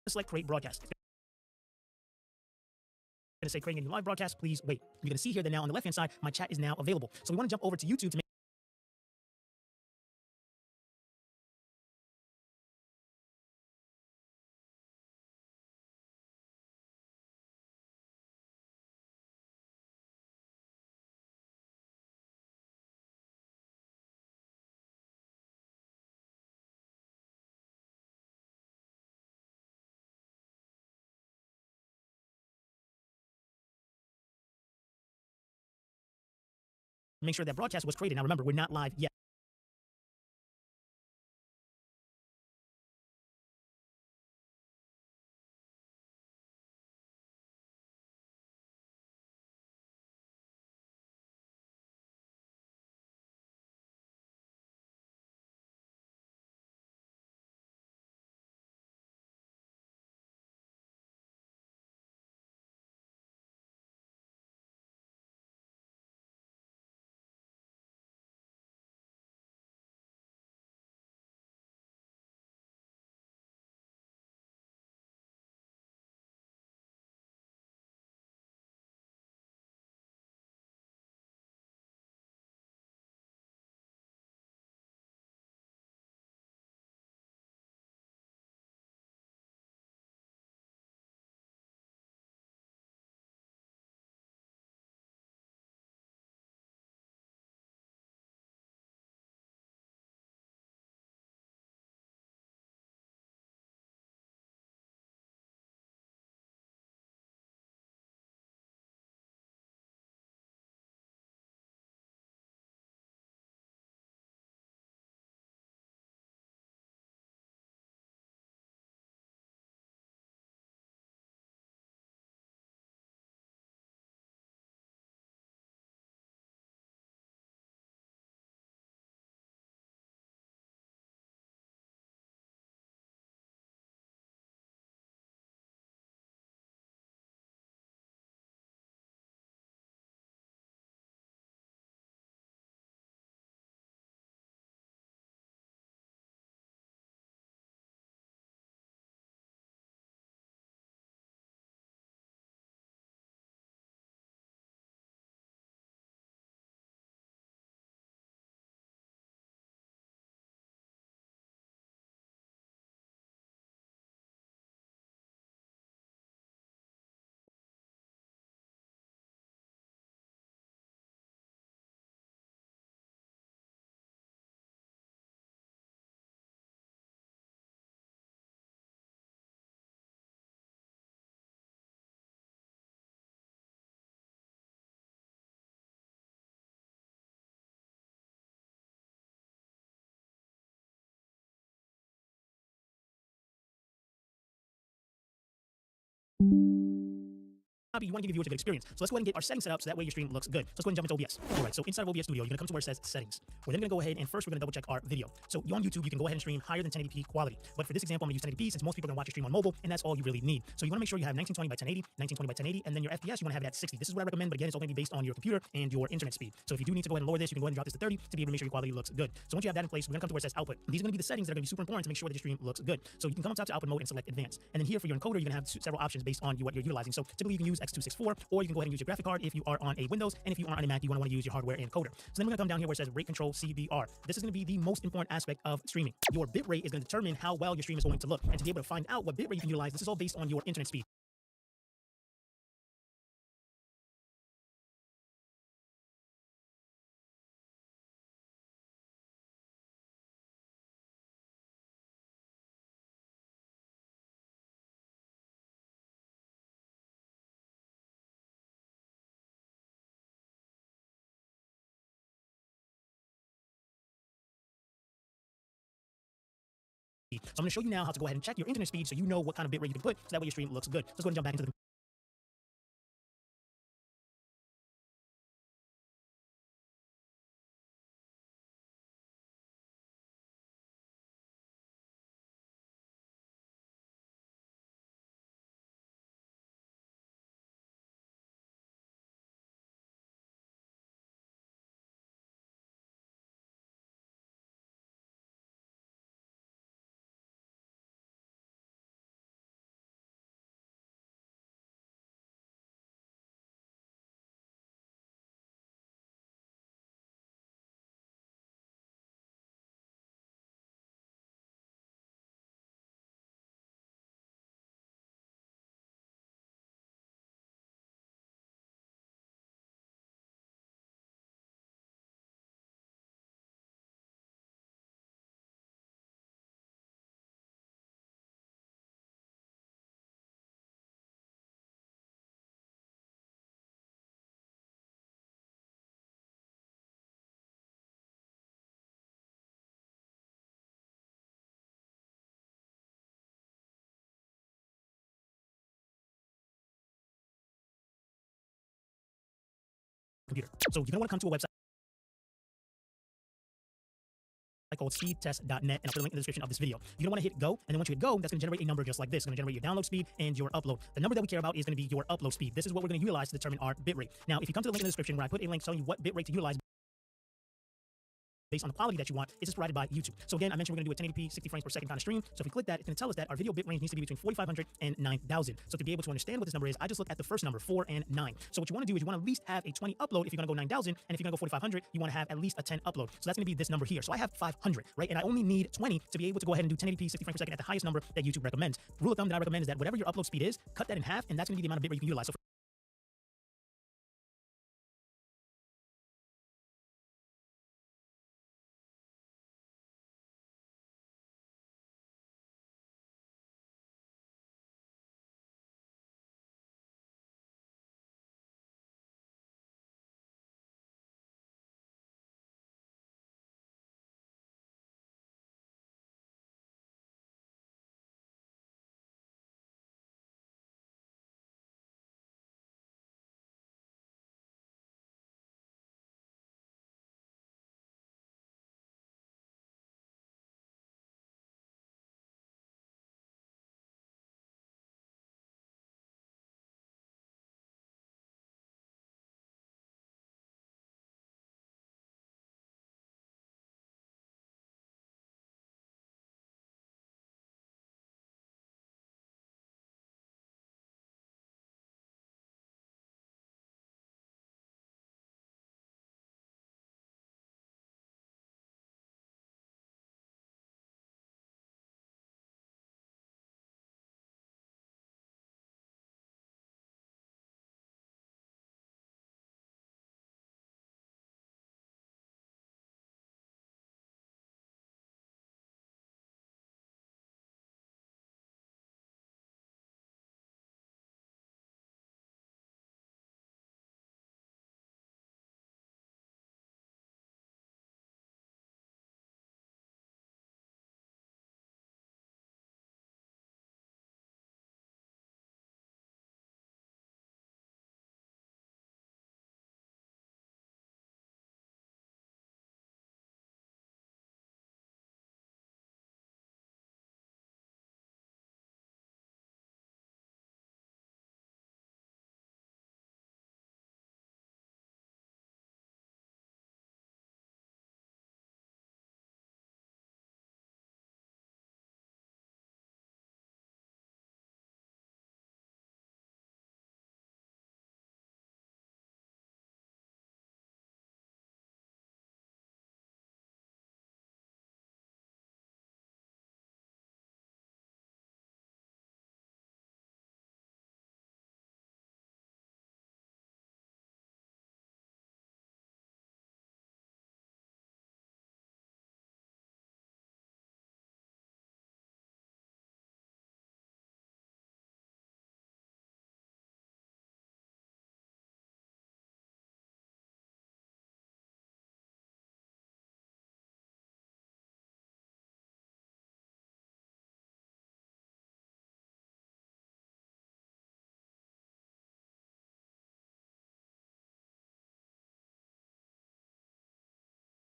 select create broadcast. It's going to say creating a new live broadcast. Please wait. You're going to see here that now on the left-hand side, my chat is now available. So we want to jump over to YouTube to make sure that broadcast was created. Now remember, we're not live yet. You want to give your viewers a good experience. So let's go ahead and get our settings set up so that way your stream looks good. So let's go ahead and jump into OBS. All right, so inside of OBS Studio, you're going to come to where it says settings. We're then going to go ahead and first we're going to double check our video. So you on YouTube, you can go ahead and stream higher than 1080p quality. But for this example, I'm going to use 1080p since most people are going to watch your stream on mobile, and that's all you really need. So you want to make sure you have 1920 by 1080, 1920 by 1080, and then your FPS, you want to have it at 60. This is what I recommend, but again, it's all going to be based on your computer and your internet speed. So if you do need to go ahead and lower this, you can go ahead and drop this to 30 to be able to make sure your quality looks good. So once you have that in place, we're going to come to where it says output. These are going to be the settings that are going to be super important to make sure that your stream looks good. So you can come up top to output mode and select advanced. And then here for your encoder, you're going to have several options based on what you're utilizing. So typically you can use X264, or you can go ahead and use your graphic card if you are on a Windows, and if you are on a Mac, you want to use your hardware encoder. So then we're going to come down here where it says rate control CBR. This is going to be the most important aspect of streaming. Your bit rate is going to determine how well your stream is going to look. And to be able to find out what bit rate you can utilize, this is all based on your internet speed. So I'm going to show you now how to go ahead and check your internet speed so you know what kind of bit rate you can put so that way your stream looks good. Let's go ahead and jump back into the computer. So you're going to want to come to a website called speedtest.net, and I'll put a link in the description of this video. You're gonna want to hit go, and then once you hit go, that's gonna generate a number just like this. It's gonna generate your download speed and your upload. The number that we care about is gonna be your upload speed. This is what we're gonna utilize to determine our bitrate. Now, if you come to the link in the description where I put a link telling you what bitrate to utilize based on the quality that you want, it's just provided by YouTube. So again, I mentioned we're going to do a 1080p, 60 frames per second kind of stream. So if we click that, it's going to tell us that our video bit range needs to be between 4,500 and 9,000. So to be able to understand what this number is, I just look at the first number, 4 and 9. So what you want to do is you want to at least have a 20 upload if you're going to go 9,000, and if you're going to go 4,500, you want to have at least a 10 upload. So that's going to be this number here. So I have 500, right? And I only need 20 to be able to go ahead and do 1080p, 60 frames per second at the highest number that YouTube recommends. Rule of thumb that I recommend is that whatever your upload speed is, cut that in half, and that's going to be the amount of bitrate you can utilize. So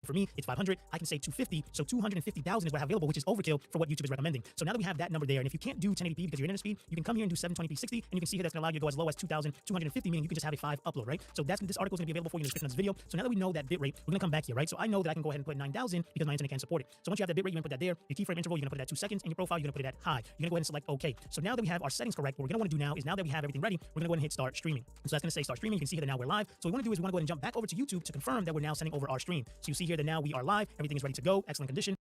for me, it's 500. I can say 250. So 250,000 is what I have available, which is overkill for what YouTube is recommending. So now that we have that number there, and if you can't do 1080p because of your internet speed, you can come here and do 720p 60, and you can see here that's going to allow you to go as low as 2,250, meaning you can just have a 5 upload, right? So this article is going to be available for you in the description of this video. So now that we know that bitrate, we're going to come back here, right? So I know that I can go ahead and put 9,000 because my internet can support it. So once you have that bitrate, you're going to put that there. Your keyframe interval, you're going to put it at 2 seconds, and your profile, you're going to put it at high. You're going to go ahead and select OK. So now that we have our settings correct, what we're going to want to do now is now that we have everything ready, we're going to go ahead and hit start streaming. So that's going to say start streaming. You can see here that now we're live. So what we want to do is we want to go ahead and jump back over to YouTube to confirm that we're now sending over our stream. So you see here that now we are live. Everything is ready to go. Excellent condition.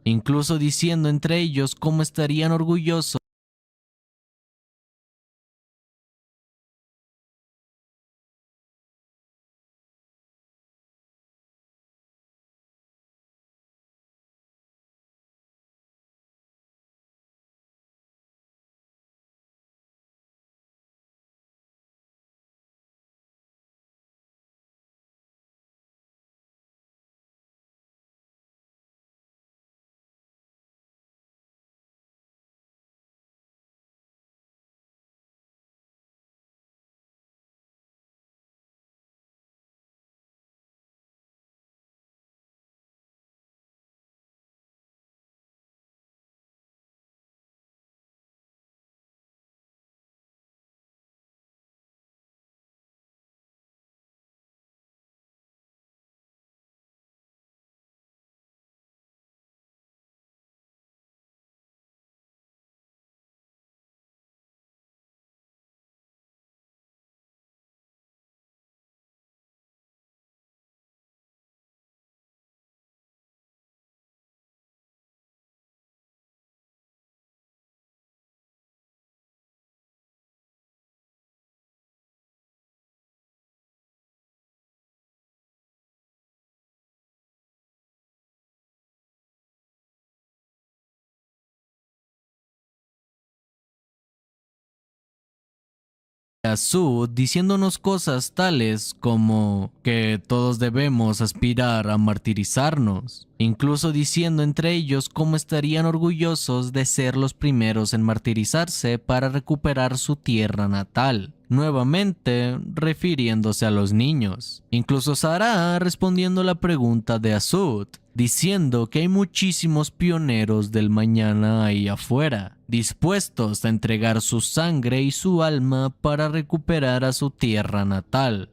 incluso diciendo entre ellos cómo estarían orgullosos a Sud diciéndonos cosas tales como que todos debemos aspirar a martirizarnos, incluso diciendo entre ellos cómo estarían orgullosos de ser los primeros en martirizarse para recuperar su tierra natal, nuevamente refiriéndose a los niños. Incluso Sarah respondiendo la pregunta de Asud, diciendo que hay muchísimos pioneros del mañana ahí afuera, dispuestos a entregar su sangre y su alma para recuperar a su tierra natal.